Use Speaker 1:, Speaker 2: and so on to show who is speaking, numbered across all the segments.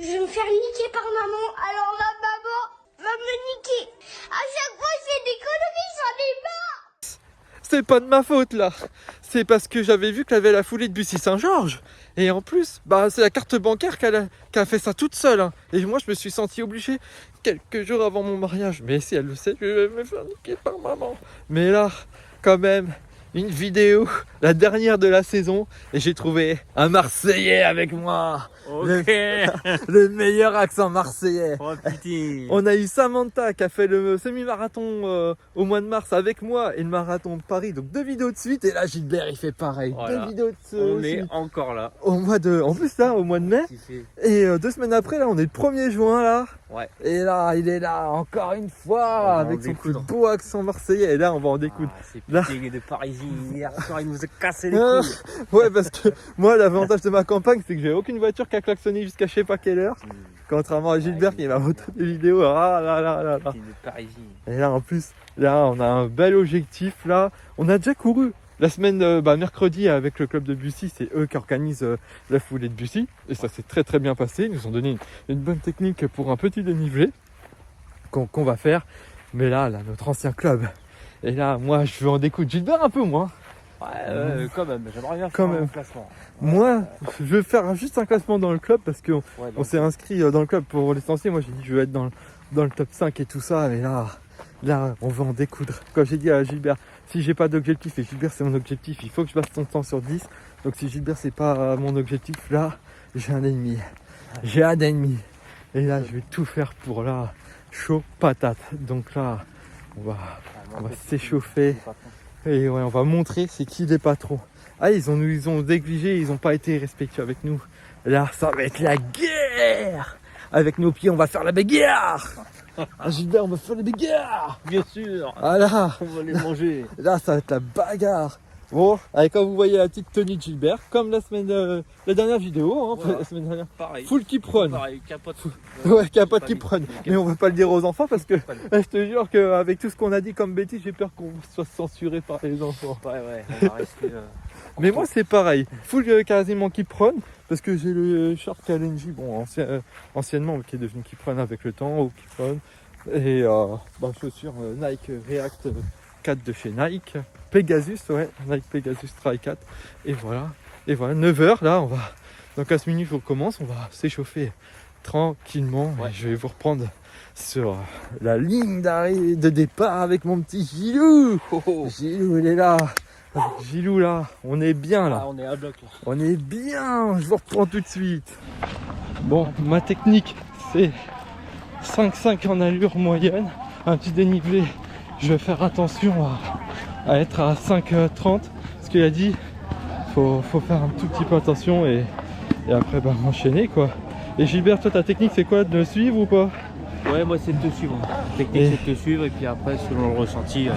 Speaker 1: Je vais me faire niquer par maman, alors la maman va me niquer. À chaque fois, je fais des conneries, j'en ai marre.
Speaker 2: C'est pas de ma faute là. C'est parce que j'avais vu qu'elle avait la foulée de Bussy-Saint-Georges. Et en plus, c'est la carte bancaire qui a fait ça toute seule. Hein. Et moi, je me suis senti obligé quelques jours avant mon mariage. Mais si elle le sait, je vais me faire niquer par maman. Mais là, quand même, une vidéo, la dernière de la saison. Et j'ai trouvé un Marseillais avec moi.
Speaker 3: Ok.
Speaker 2: Le meilleur accent marseillais.
Speaker 3: Oh putain.
Speaker 2: On a eu Samantha qui a fait le semi-marathon au mois de mars avec moi et le marathon de Paris. Donc 2 vidéos de suite. Et là, Gilbert, il fait pareil.
Speaker 3: Voilà.
Speaker 2: 2 vidéos de
Speaker 3: On est
Speaker 2: suite.
Speaker 3: encore là.
Speaker 2: En plus, là, au mois de mai. Et 2 semaines après, là, on est le 1er juin, là.
Speaker 3: Ouais.
Speaker 2: Et là, il est là, encore une
Speaker 3: On
Speaker 2: fois,
Speaker 3: va
Speaker 2: avec
Speaker 3: en
Speaker 2: son
Speaker 3: découdre.
Speaker 2: beau accent marseillais. Et là, on va en découdre.
Speaker 3: Ah, c'est
Speaker 2: Là.
Speaker 3: putain de Parisien. Hier soir, il nous a cassé les
Speaker 2: Ah,
Speaker 3: couilles.
Speaker 2: ouais, parce que moi, l'avantage de ma campagne, c'est que j'ai aucune voiture qui a klaxonné jusqu'à je sais pas quelle heure. Contrairement à Gilbert qui m'a montré des vidéos. Ah là là là là.
Speaker 3: Putain de Parisien.
Speaker 2: Et là, en plus, là, on a un bel objectif. Là, on a déjà couru la semaine, mercredi, avec le club de Bussy. C'est eux qui organisent la foulée de Bussy. Et ça s'est très très bien passé. Ils nous ont donné une bonne technique pour un petit dénivelé qu'on va faire. Mais là, notre ancien club. Et là, moi, je veux en découdre. Gilbert, un peu moins.
Speaker 3: Ouais, quand même. J'aimerais bien
Speaker 2: Quand
Speaker 3: faire
Speaker 2: même.
Speaker 3: un classement.
Speaker 2: Moi, je veux faire juste un classement dans le club parce qu'on
Speaker 3: Ouais,
Speaker 2: on s'est inscrit dans le club pour l'essentiel. Moi, j'ai dit je veux être dans le top 5 et tout ça. Mais là, on va en découdre. Comme j'ai dit à Gilbert, si j'ai pas d'objectif et Gilbert c'est mon objectif, il faut que je passe son temps sur 10. Donc si Gilbert c'est pas mon objectif, là, j'ai un ennemi. J'ai un ennemi. Et là, je vais tout faire pour là, chaud patate. Donc là, on va s'échauffer. Et ouais, on va montrer c'est qui les patrons. Ah, ils ont négligé, ils ont pas été respectueux avec nous. Là, ça va être la guerre. Avec nos pieds, on va faire la bagarre. Ah, Gilbert, on va faire la bagarre.
Speaker 3: Bien sûr.
Speaker 2: Ah là,
Speaker 3: On va les manger.
Speaker 2: là, ça va être la bagarre. Bon, allez, quand vous voyez la petite tenue de Gilbert, comme la dernière vidéo, hein,
Speaker 3: Voilà.
Speaker 2: la semaine dernière,
Speaker 3: Pareil.
Speaker 2: full qui prône.
Speaker 3: Pareil, capote.
Speaker 2: Ouais, capote qui prône. Mais on va pas le dire aux enfants parce que je te jure qu'avec tout ce qu'on a dit comme bêtises, j'ai peur qu'on soit censuré par les enfants.
Speaker 3: Ouais, on va rester.
Speaker 2: Mais moi c'est pareil, full quasiment qui prône parce que j'ai le short LNJ, anciennement qui est devenu qui prône avec le temps, ou qui prône. Et chaussures Nike React 4 de chez Nike. Pegasus, Nike Pegasus Try 4. Et voilà, 9h là, dans 15 minutes on commence, on va s'échauffer tranquillement.
Speaker 3: Ouais.
Speaker 2: Et je vais vous reprendre sur la ligne d'arrivée de départ avec mon petit Gilou. Gilou, il est là. Gilou là, on est bien là.
Speaker 3: Ah, on est à bloc là.
Speaker 2: On est bien, je vous reprends tout de suite. Bon, ma technique c'est 5-5 en allure moyenne, un petit dénivelé. Je vais faire attention à être à 5,30. Ce qu'il a dit, faut faire un tout petit peu attention et après enchaîner quoi. Et Gilbert, toi ta technique c'est quoi, de me suivre ou pas?
Speaker 3: Ouais, moi c'est de te suivre. La technique c'est de te suivre et puis après, selon le ressenti,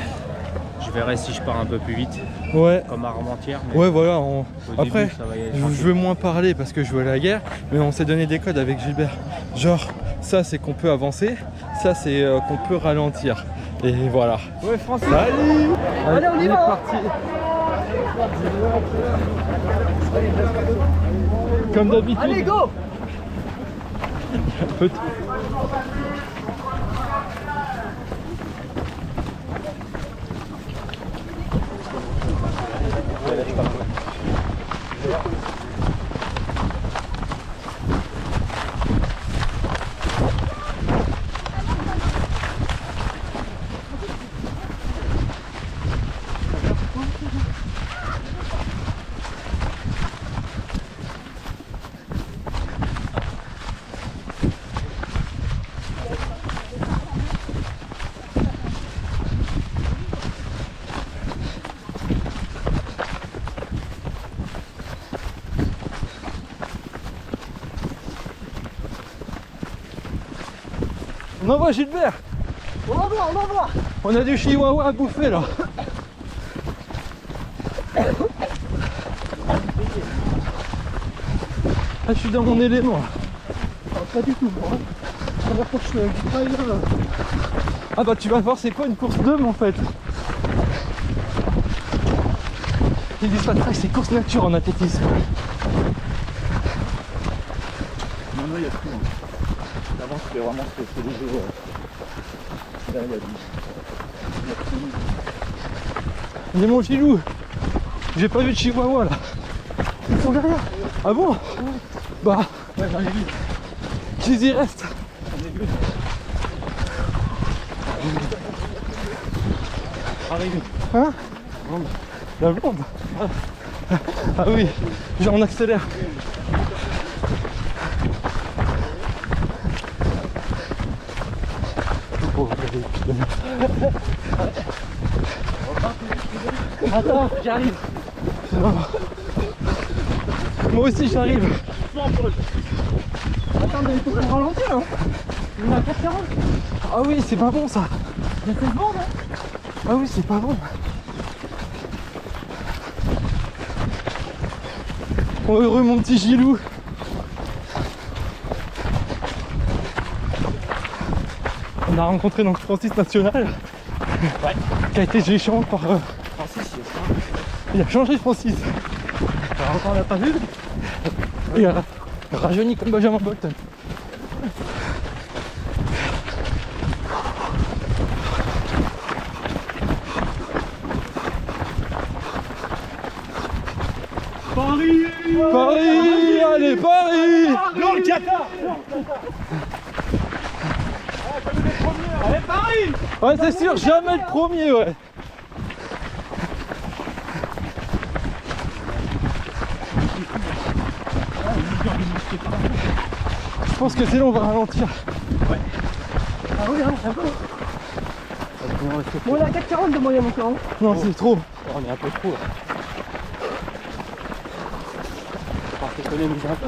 Speaker 3: je verrai si je pars un peu plus vite.
Speaker 2: Ouais.
Speaker 3: Comme Armentières. Mais
Speaker 2: Ouais, voilà.
Speaker 3: au
Speaker 2: Après,
Speaker 3: début, ça va y aller
Speaker 2: je
Speaker 3: tranquille.
Speaker 2: veux moins parler parce que je veux à la guerre, mais on s'est donné des codes avec Gilbert. Genre, ça c'est qu'on peut avancer, ça c'est qu'on peut ralentir. Et voilà.
Speaker 3: Ouais, Francis.
Speaker 2: Salut.
Speaker 3: Allez, on y va, hein.
Speaker 2: Parti. Comme d'habitude.
Speaker 3: Allez, go.
Speaker 2: On envoie Gilbert.
Speaker 3: On envoie.
Speaker 2: On a du chihuahua à bouffer là. Ah, je suis dans mon élément.
Speaker 3: Pas du tout, moi. La première fois que je fais un trail là.
Speaker 2: Ah bah tu vas voir c'est quoi une course d'homme en fait. Ils disent pas de trail, c'est course nature en athlétisme.
Speaker 4: maintenant il y a tout. Avant c'était vraiment ce que c'est les jeux. Là il y a du.
Speaker 2: Il est mon Gilou. J'ai pas vu de chihuahua là. Ils sont derrière. Ah bon? Bah,
Speaker 4: Ouais, j'en ai vu.
Speaker 2: qu'ils y restent.
Speaker 4: J'en ai vu. Arrive.
Speaker 2: Hein? La blonde. Ah oui, genre on accélère.
Speaker 4: Attends, j'arrive.
Speaker 2: Moi aussi j'arrive.
Speaker 4: Attends, mais il faut qu'on ralentit là. On est à 4,40.
Speaker 2: Ah oui, c'est pas bon ça.
Speaker 4: Il y a fait le vent, non?
Speaker 2: Ah oui, c'est pas bon. Oh, heureux mon petit Gilou. On a rencontré donc Francis National.
Speaker 4: Ouais.
Speaker 2: Qui a été géchant par.
Speaker 4: Francis,
Speaker 2: Il a changé Francis.
Speaker 4: encore on l'a pas vu.
Speaker 2: Il a rajeuni comme Benjamin Bolton.
Speaker 4: Paris.
Speaker 2: Paris, allez Paris.
Speaker 4: Non, le Qatar. Allez, Paris.
Speaker 2: Ouais, c'est sûr, jamais le premier, ouais. Je pense que c'est là on va ralentir.
Speaker 4: Ah oui, hein, c'est bon. On est à 4,40 de moyenne encore. Hein.
Speaker 2: Non, c'est trop.
Speaker 4: On est un peu trop là. On va s'économiser un peu.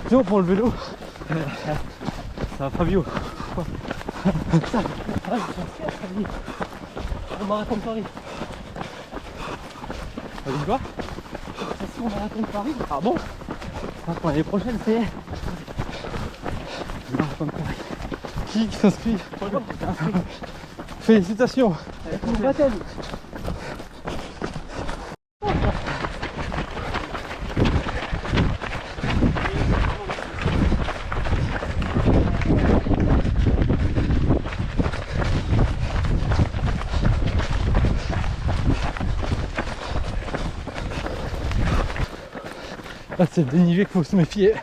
Speaker 2: Viens, on prend le vélo.
Speaker 4: Ça va Fabio. On marathon de Paris.
Speaker 2: T'as dit quoi?
Speaker 4: C'est on marathon de Paris.
Speaker 2: Ah bon?
Speaker 4: Pour l'année prochaine, c'est.
Speaker 2: Qui s'inscrit? Félicitations.
Speaker 4: Avec une bataille.
Speaker 2: Là, c'est le dénivelé qu'il faut se méfier.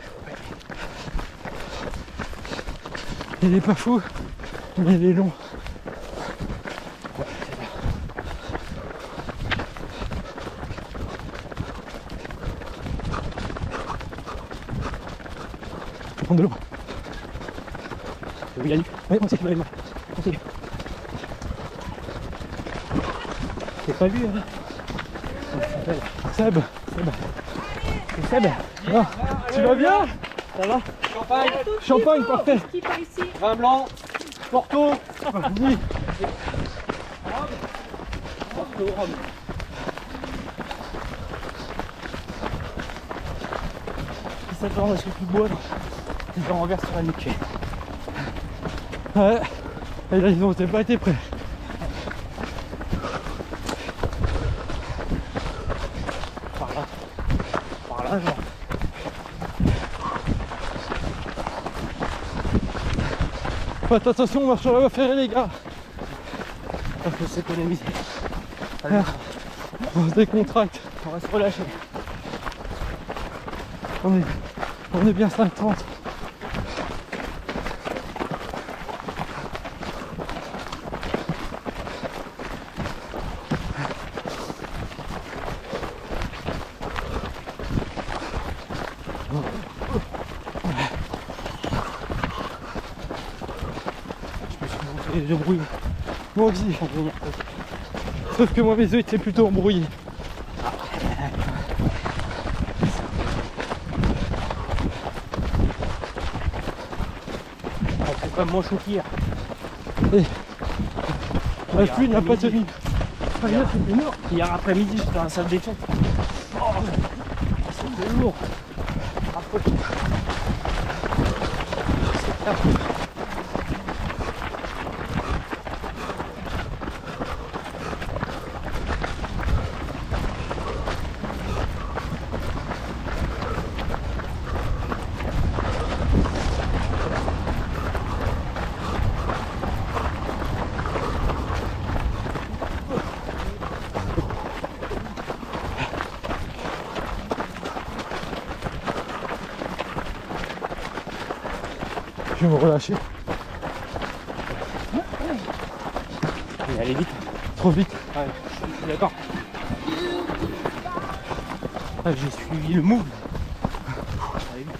Speaker 2: Il est pas fou, mais il est long. Je vais prendre de l'eau.
Speaker 4: Tu veux y aller?
Speaker 2: Oui, moi aussi.
Speaker 4: Oui, moi aussi. C'est pas lui, hein?
Speaker 2: Seb.
Speaker 4: C'est Seb.
Speaker 2: Ah, tu vas bien?
Speaker 4: Ça va?
Speaker 5: Champagne,
Speaker 2: Champagne, parfait.
Speaker 5: vin blanc, Porto,
Speaker 2: Oui.
Speaker 5: Porto, Rome.
Speaker 4: C'est ça, parce que tu bois, tu te renverses sur la nuque.
Speaker 2: Ouais. Et là, ils n'ont pas été prêts.
Speaker 4: Par là, genre.
Speaker 2: Faites attention, on marche sur la voie ferrée, les gars.
Speaker 4: Il faut s'économiser.
Speaker 2: On se décontracte.
Speaker 4: On va se relâcher.
Speaker 2: On est bien 5,30.
Speaker 4: Et je brouille.
Speaker 2: Moi aussi. Sauf que moi, mes yeux étaient plutôt embrouillés.
Speaker 4: C'est comme mon chou hier.
Speaker 2: La pluie n'a pas tenu.
Speaker 4: Hier après-midi, j'étais dans la salle des fêtes. Oh, c'était lourd.
Speaker 2: Je vais me relâcher.
Speaker 4: Je vais aller vite.
Speaker 2: Trop vite.
Speaker 4: Ouais, je suis d'accord. Ah, j'ai suivi le move. Allez, vite.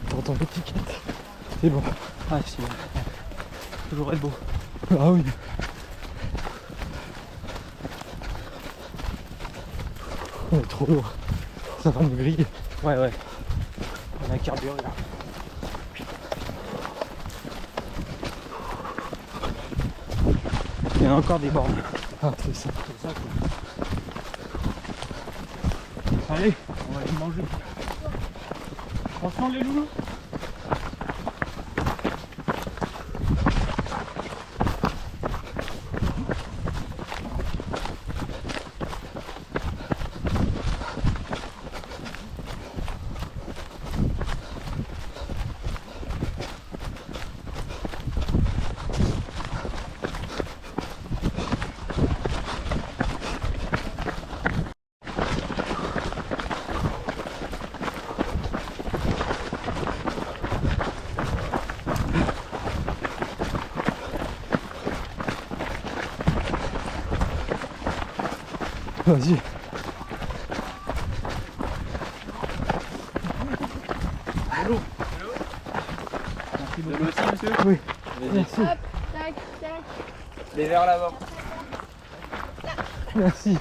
Speaker 2: Pour ton étiquette. C'est bon.
Speaker 4: Ah, c'est toujours être beau.
Speaker 2: Ah oui. On est trop lourd. Ça va me griller.
Speaker 4: Ouais, ouais. On a carburé là. Il y a encore des bornes.
Speaker 2: Ah, c'est ça.
Speaker 4: C'est ça quoi. Allez, on va aller manger. Franchement les loulous.
Speaker 2: Vas-y.
Speaker 4: Merci beaucoup aussi monsieur.
Speaker 2: Oui. Merci.
Speaker 1: Hop, tac, tac.
Speaker 4: Les verres là-bas.
Speaker 2: Merci.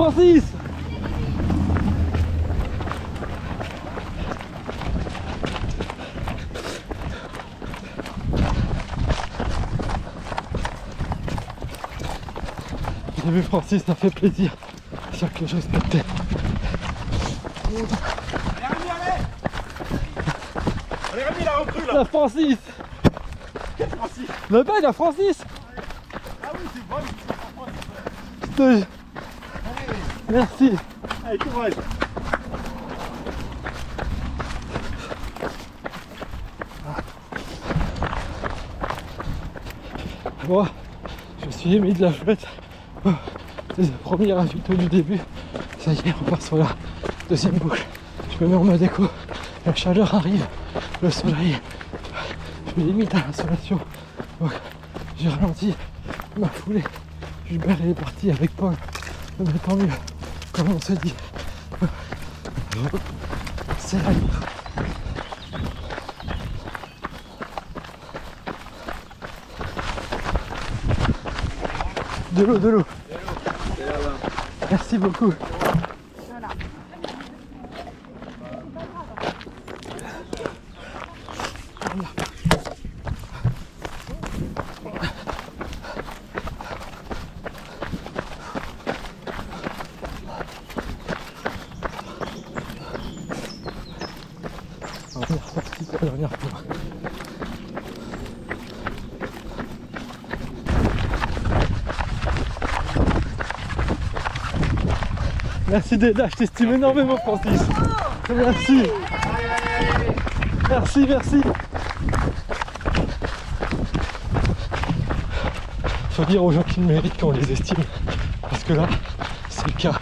Speaker 2: Francis! J'ai vu Francis, ça fait plaisir. C'est sûr que je respectais.
Speaker 5: Allez, Rémi, la recrue là.
Speaker 2: La Francis!
Speaker 5: Quel Francis?
Speaker 2: Le bel, la Francis!
Speaker 5: Ah oui, c'est bon.
Speaker 2: Merci.
Speaker 5: Allez, courage.
Speaker 2: Bon, je suis émis de la chouette. C'est le premier résultat du début. Ça y est, on part sur la deuxième boucle. Je me mets en mode écho. La chaleur arrive, le soleil. Je me limite à l'insolation. Donc, j'ai ralenti ma foulée. Gilbert est parti avec Paul. Mais tant mieux, comme on se dit. C'est la vie. De l'eau. Merci beaucoup. On est reparti pour la dernière fois. Merci d'être là, je t'estime énormément Francis. Merci. Merci. Faut dire aux gens qui le méritent qu'on les estime. Parce que là, c'est le cas.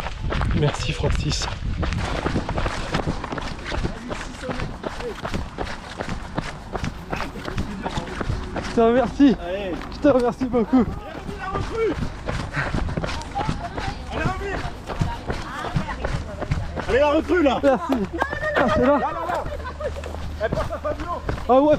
Speaker 2: Merci Francis. Je te remercie.
Speaker 5: Allez.
Speaker 2: Je te remercie beaucoup.
Speaker 5: Allez, la recrue là.
Speaker 2: Merci. Ah, c'est là.
Speaker 5: Elle passe à Fabio.
Speaker 2: Ah ouais.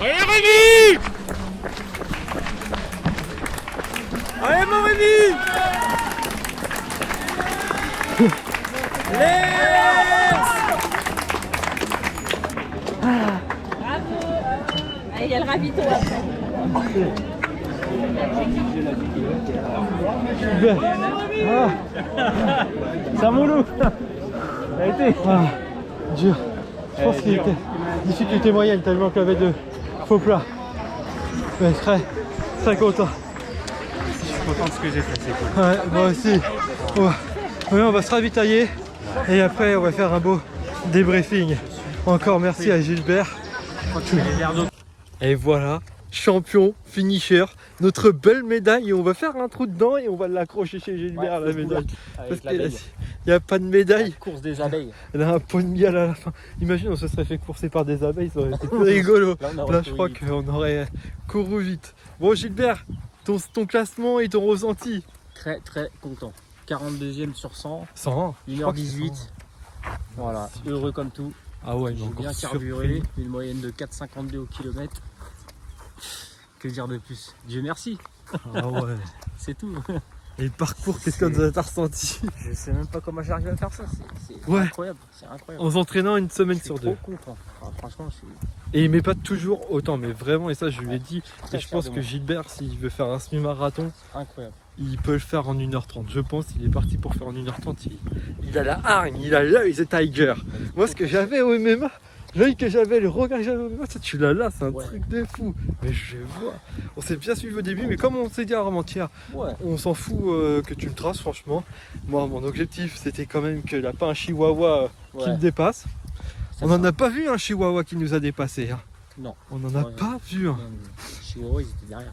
Speaker 5: Allez, Rémi. Allez, mon Rémi.
Speaker 6: Il y a le ravito après.
Speaker 2: Ça moulou. Ça a été dur. Je pense qu'il était difficulté moyenne tellement qu'il y avait de faux plats. Mais très content.
Speaker 3: Je suis content de ce que j'ai fait, c'est cool.
Speaker 2: Ouais, moi aussi. Ouais, on va se ravitailler et après on va faire un beau débriefing. Encore merci à Gilbert.
Speaker 3: Quand tu mets les verres d'eau.
Speaker 2: Et voilà, champion, finisher, notre belle médaille et on va faire un trou dedans et on va l'accrocher chez Gilbert la médaille. Parce
Speaker 3: Avec
Speaker 2: qu'il
Speaker 3: l'abeille.
Speaker 2: n'y a pas de médaille,
Speaker 3: La course des abeilles.
Speaker 2: elle a un pot de miel à la fin. Imagine, on se serait fait courser par des abeilles, ça aurait été plus rigolo.
Speaker 3: Là, on aurait
Speaker 2: Là, je
Speaker 3: couru
Speaker 2: crois
Speaker 3: vite.
Speaker 2: qu'on aurait couru vite. Bon, Gilbert, ton classement et ton ressenti.
Speaker 3: Très très content. 42e sur 100,
Speaker 2: 100.
Speaker 3: 1h18. Voilà, heureux comme tout.
Speaker 2: Ah ouais,
Speaker 3: J'ai bien carburé, une moyenne de 4,52 au kilomètre. Que dire de plus? Dieu merci,
Speaker 2: Ah ouais.
Speaker 3: c'est tout.
Speaker 2: Et le parcours, qu'est-ce que t'as ressenti?
Speaker 3: Je sais même pas comment j'arrive à faire ça, c'est
Speaker 2: Ouais.
Speaker 3: incroyable, c'est incroyable.
Speaker 2: En s'entraînant une semaine
Speaker 3: Je suis
Speaker 2: sur
Speaker 3: trop
Speaker 2: 2.
Speaker 3: content. Enfin, franchement, je suis
Speaker 2: Et il met pas toujours autant, mais vraiment, et ça je lui ai dit,
Speaker 3: très
Speaker 2: et je
Speaker 3: fier
Speaker 2: pense
Speaker 3: de
Speaker 2: que
Speaker 3: moi.
Speaker 2: Gilbert, s'il veut faire un semi-marathon,
Speaker 3: Incroyable.
Speaker 2: il peut le faire en 1h30. Je pense qu'il est parti pour faire en 1h30. Il a la hargne, il a l'œil, c'est Tiger. Moi, ce que j'avais au MMA, l'œil que j'avais, le regard que j'avais au MMA, ça, tu l'as là, c'est un
Speaker 3: Ouais.
Speaker 2: truc de fou. Mais je vois, on s'est bien suivi au début, mais comme on s'est dit avant-hier,
Speaker 3: Ouais.
Speaker 2: on s'en fout que tu me traces, franchement. Moi, mon objectif, c'était quand même que là, pas un chihuahua qui
Speaker 3: Ouais.
Speaker 2: me dépasse.
Speaker 3: C'est
Speaker 2: On n'en
Speaker 3: ça.
Speaker 2: a pas vu un chihuahua qui nous a dépassé. Hein.
Speaker 3: Non.
Speaker 2: On n'en a
Speaker 3: Ouais.
Speaker 2: pas vu un.
Speaker 3: Chihuahua, ils étaient derrière.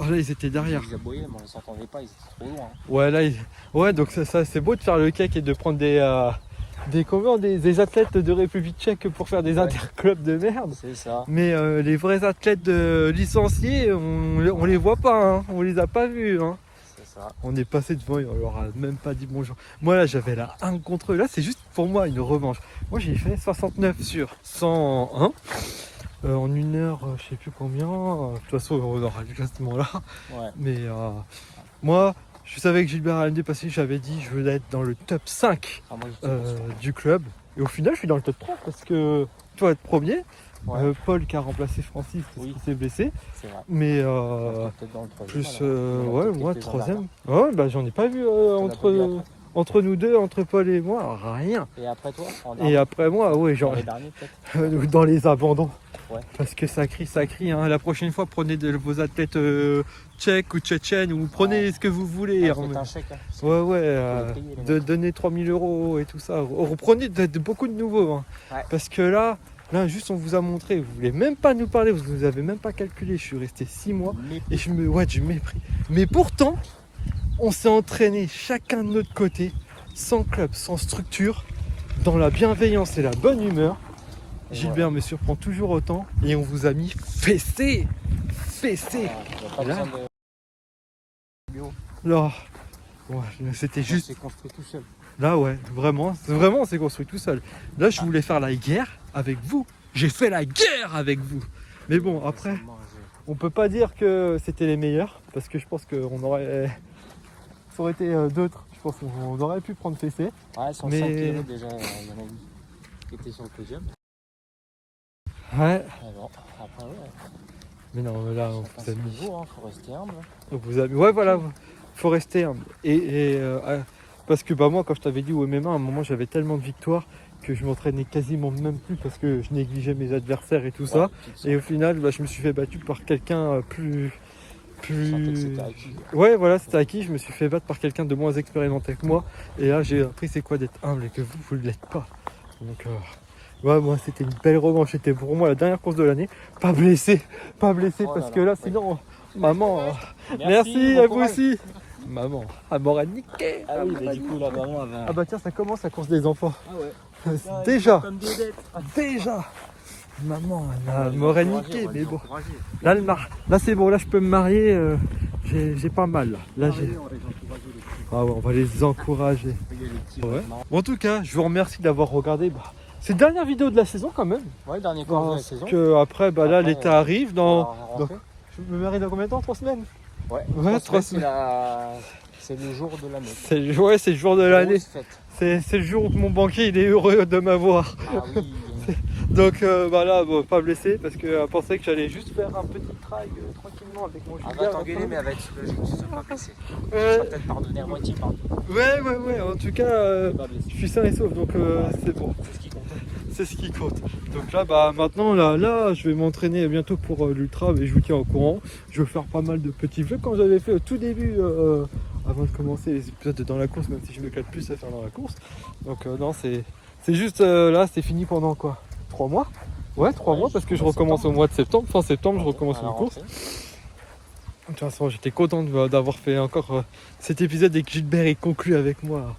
Speaker 2: Oh là, ils étaient derrière.
Speaker 3: Ils aboyaient, mais on ne s'entendait pas, ils étaient trop loin.
Speaker 2: Ouais, là, ouais, donc ça, c'est beau de faire le cake et de prendre des athlètes de République tchèque pour faire des
Speaker 3: Ouais.
Speaker 2: interclubs de merde.
Speaker 3: C'est ça.
Speaker 2: Mais les vrais athlètes licenciés, on les voit pas, hein. On les a pas vus. Hein.
Speaker 3: C'est ça.
Speaker 2: On est passé devant et on leur a même pas dit bonjour. Moi là, j'avais la 1 contre eux. Là, c'est juste pour moi une revanche. Moi, j'ai fait 69 sur 101. En 1 heure, je sais plus combien. De toute façon, on aura le classement là.
Speaker 3: Ouais.
Speaker 2: Mais moi, je savais que Gilbert allait me dépasser. J'avais dit, je veux être dans le top 5
Speaker 3: Ah, moi, j'étais pas sûr.
Speaker 2: du club. Et au final, je suis dans le top 3 parce que toi, être premier.
Speaker 3: Ouais.
Speaker 2: Paul qui a remplacé Francis parce
Speaker 3: Oui.
Speaker 2: qu'il s'est blessé.
Speaker 3: C'est vrai.
Speaker 2: Mais
Speaker 3: Peut-être dans le troisième,
Speaker 2: plus,
Speaker 3: alors.
Speaker 2: ouais,
Speaker 3: Peut-être
Speaker 2: moi,
Speaker 3: quelques-uns
Speaker 2: 3ème. Ouais, bah j'en ai pas vu entre nous deux, entre Paul et moi, rien.
Speaker 3: derrière. Et après toi, en
Speaker 2: Et
Speaker 3: dernier,
Speaker 2: après moi, ouais,
Speaker 3: dans
Speaker 2: genre
Speaker 3: les derniers peut-être.
Speaker 2: dans les abandons.
Speaker 3: Ouais.
Speaker 2: Parce que ça crie. Hein. La prochaine fois, prenez vos athlètes tchèques ou tchétchènes ou prenez
Speaker 3: Ouais.
Speaker 2: ce que vous voulez.
Speaker 3: Ah,
Speaker 2: hein.
Speaker 3: faites un chèque. Hein, parce que
Speaker 2: Ouais,
Speaker 3: faut les payer, les mecs.
Speaker 2: donnez 3000 € et tout ça. Reprenez beaucoup de nouveaux. Hein.
Speaker 3: Ouais.
Speaker 2: Parce que là, juste on vous a montré, vous voulez même pas nous parler, vous nous avez même pas calculé. Je suis resté 6 mois.
Speaker 3: Mais
Speaker 2: Et du mépris. Mais pourtant, on s'est entraîné chacun de notre côté, sans club, sans structure, dans la bienveillance et la bonne humeur.
Speaker 3: Et
Speaker 2: Gilbert me surprend toujours autant et on vous a mis fessé. Fessé.
Speaker 3: il n'y a pas
Speaker 2: Là.
Speaker 3: besoin de.
Speaker 2: Là, ouais, c'était juste
Speaker 3: C'est construit tout seul.
Speaker 2: là, ouais, vraiment, on s'est construit tout seul. Là, je voulais faire la guerre avec vous. J'ai fait la guerre avec vous. Mais bon, après, on peut pas dire que c'était les meilleurs parce que je pense qu'on aurait. Ça aurait été d'autres. Je pense qu'on aurait pu prendre fessé.
Speaker 3: Ouais, sur
Speaker 2: Mais-
Speaker 3: 5 km déjà, il y en a une qui était sur le podium.
Speaker 2: Ouais.
Speaker 3: Ah bon, après, ouais.
Speaker 2: Mais non, mais là, on
Speaker 3: Chacun
Speaker 2: vous a
Speaker 3: son
Speaker 2: mis.
Speaker 3: niveau, hein, faut rester humble.
Speaker 2: On vous a mis. Ouais, voilà. Faut rester humble. Parce que bah moi, quand je t'avais dit au MMA, à un moment, j'avais tellement de victoires que je m'entraînais quasiment même plus parce que je négligeais mes adversaires et tout ça.
Speaker 3: Ouais, tu te sens-
Speaker 2: Et au final, bah, je me suis fait battu par quelqu'un plus.
Speaker 3: tu sentais que c'était acquis.
Speaker 2: Ouais, voilà, c'était acquis. Je me suis fait battre par quelqu'un de moins expérimenté que moi. Et là, j'ai appris c'est quoi d'être humble et que vous ne l'êtes pas. Donc, ouais, moi, c'était une belle revanche. C'était pour moi la dernière course de l'année. Pas blessé
Speaker 3: Oh
Speaker 2: parce
Speaker 3: là
Speaker 2: que
Speaker 3: là,
Speaker 2: là,
Speaker 3: ouais.
Speaker 2: sinon, maman. Merci
Speaker 3: bon
Speaker 2: à vous
Speaker 3: courage.
Speaker 2: aussi. Maman, elle m'aurait niqué.
Speaker 3: Ah oui, mais du coup, la maman avait un.
Speaker 2: Ah bah tiens, ça commence la course des enfants.
Speaker 3: Ah ouais.
Speaker 2: Déjà,
Speaker 3: Comme des dettes.
Speaker 2: déjà. Maman, elle m'aurait
Speaker 3: Encourager,
Speaker 2: niqué,
Speaker 3: on va
Speaker 2: mais
Speaker 3: les
Speaker 2: bon.
Speaker 3: encourager.
Speaker 2: Là c'est bon, là je peux me marier. J'ai pas mal là. Là j'ai.
Speaker 3: On va les encourager, les petits.
Speaker 2: Ah ouais, on va les encourager.
Speaker 3: Il y a les petits,
Speaker 2: Ouais.
Speaker 3: marrants.
Speaker 2: Bon, en tout cas, je vous remercie d'avoir regardé. C'est la dernière vidéo de la saison quand même.
Speaker 3: Ouais, dernier cours de la
Speaker 2: Parce
Speaker 3: saison.
Speaker 2: que après, là
Speaker 3: Après,
Speaker 2: l'été arrive.
Speaker 3: On va rentrer.
Speaker 2: Je me marie dans combien de temps? 3 semaines?
Speaker 3: Ouais,
Speaker 2: Ouais, 3
Speaker 3: c'est c'est le jour de l'année.
Speaker 2: C'est le jour de l'année.
Speaker 3: Grosse fête.
Speaker 2: C'est le jour où mon banquier il est heureux de m'avoir.
Speaker 3: Ah oui.
Speaker 2: Donc là, bon, pas blessé parce qu'elle pensait que j'allais juste faire un petit trail tranquillement avec mon
Speaker 3: On
Speaker 2: Gilbert.
Speaker 3: va t'engueuler, mais avec ce que je ne suis pas blessé. Je
Speaker 2: Ouais,
Speaker 3: serais peut-être pardonné à moitié, pardon.
Speaker 2: ouais. En tout cas,
Speaker 3: Pas blessé.
Speaker 2: je suis sain et sauf, donc c'est bon.
Speaker 3: C'est ce qui compte.
Speaker 2: C'est ce qui compte. Donc là, bah maintenant, là, je vais m'entraîner bientôt pour l'ultra, mais je vous tiens au courant. Je vais faire pas mal de petits vlogs quand j'avais fait au tout début, avant de commencer les épisodes dans la course, même si je m'éclate plus à faire dans la course. Donc non, c'est juste là, c'est fini pendant quoi? 3 mois? Ouais, 3 mois parce que je recommence au mois de septembre. Fin septembre, je recommence
Speaker 4: À
Speaker 2: une
Speaker 4: la
Speaker 2: course.
Speaker 4: rentrée.
Speaker 2: De toute façon, j'étais content d'avoir fait encore cet épisode et que Gilbert ait conclu avec moi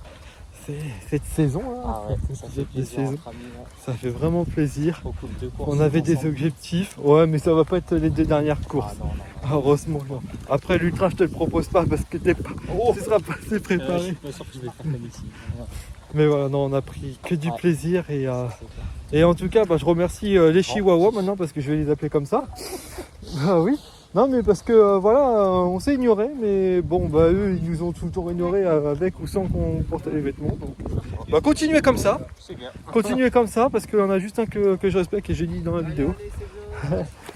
Speaker 2: cette saison là.
Speaker 4: Ah ouais, ça
Speaker 2: Cet
Speaker 4: fait
Speaker 2: épisode de
Speaker 4: plaisir
Speaker 2: saison.
Speaker 4: entre amis, ouais.
Speaker 2: Ça fait vraiment plaisir.
Speaker 4: Trop cool, 2 courses.
Speaker 2: On avait des
Speaker 4: ensemble.
Speaker 2: objectifs. Ouais, mais ça va pas être les 2 dernières
Speaker 4: Ah
Speaker 2: courses.
Speaker 4: non, non.
Speaker 2: Heureusement, non. Après l'ultra, je te le propose pas parce que tu seras pas assez
Speaker 4: Je
Speaker 2: préparé.
Speaker 4: suis pas sûr que je vais le faire comme ici. Ouais,
Speaker 2: Mais voilà, non, on a pris que du
Speaker 4: Ouais.
Speaker 2: plaisir
Speaker 4: c'est clair.
Speaker 2: et en tout cas, bah, je remercie les Chihuahuas maintenant parce que je vais les appeler comme ça. Ah oui. Non, mais parce que voilà, on s'est ignoré, mais bon, bah eux, ils nous ont toujours ignoré avec ou sans qu'on portait les vêtements. Donc, bah, continuez comme ça.
Speaker 4: C'est bien.
Speaker 2: Continuez comme ça parce qu'il y en a juste un que je respecte et j'ai dit dans la vidéo.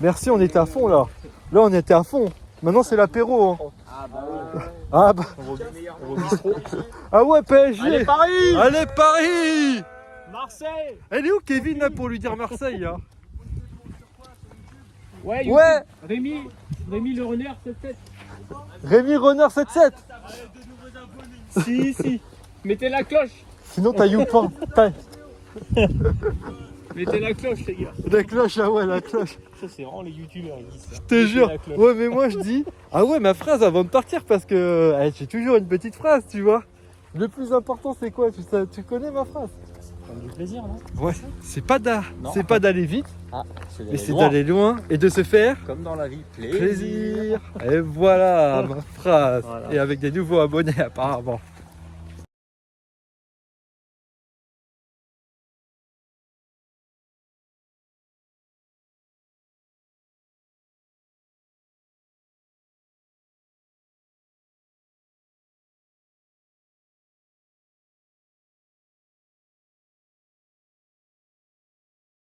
Speaker 2: Merci, on était à fond là. Là, on était à fond. Maintenant, c'est l'apéro. Hein. Ah bah. Ah ouais, PSG.
Speaker 5: Allez, Paris!
Speaker 2: Allez, Paris.
Speaker 5: Marseille!
Speaker 2: Elle est où Kevin là pour lui dire Marseille là?
Speaker 3: Ouais,
Speaker 2: Ouais.
Speaker 3: Rémi le runner, 7-7.
Speaker 2: Rémi Runner 77.
Speaker 3: Si. Mettez la cloche.
Speaker 2: Sinon t'as Youpin.
Speaker 3: Mettez la cloche, les gars.
Speaker 2: La cloche, ah ouais, la cloche.
Speaker 4: Ça, c'est vraiment les youtubeurs qui disent ça.
Speaker 2: Je te jure. Ouais, mais moi je dis. Ah ouais, ma phrase avant de partir parce que j'ai toujours une petite phrase, tu vois. Le plus important c'est quoi? Tu connais ma phrase?
Speaker 4: Comme du plaisir, non?
Speaker 2: Ouais. C'est pas
Speaker 4: Non.
Speaker 2: d'aller vite,
Speaker 4: Ah, c'est
Speaker 2: mais
Speaker 4: d'aller
Speaker 2: c'est
Speaker 4: loin.
Speaker 2: d'aller loin et de se faire
Speaker 4: Comme dans la vie.
Speaker 2: plaisir. Et voilà ma phrase.
Speaker 4: Voilà.
Speaker 2: Et avec des nouveaux abonnés apparemment.